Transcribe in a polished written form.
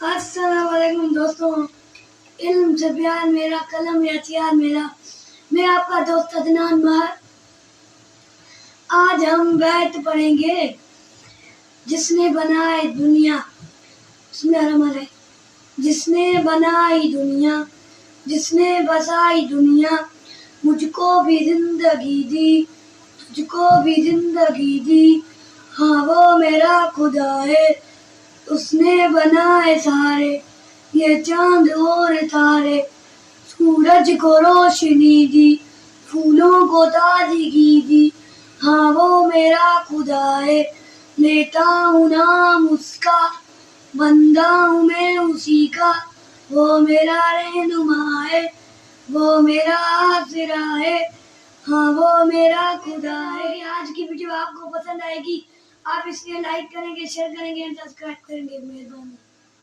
अस्सलाम वालेकुम दोस्तों, इल्म से प्यार मेरा, कलम या हथियार मेरा। मैं आपका दोस्त अदनान मार। आज हम बैत पढ़ेंगे। जिसने बनाई दुनिया, जिसने बनाई दुनिया, जिसने बसाई दुनिया, मुझको भी जिंदगी दी, तुझको भी जिंदगी दी। हाँ वो मेरा खुदा है, उसने बनाए सारे ये चांद और तारे। सूरज को रोशनी दी, फूलों को ताजगी दी। हाँ वो मेरा खुदा है, लेता हूँ नाम उसका, बंदा हूँ मैं उसी का। वो मेरा रहनुमा है, वो मेरा आसरा है। हाँ वो मेरा खुदा है। आज की वीडियो आपको पसंद आएगी, आप इसलिए लाइक करेंगे, शेयर करेंगे, सब्सक्राइब करेंगे। मेहरबानी।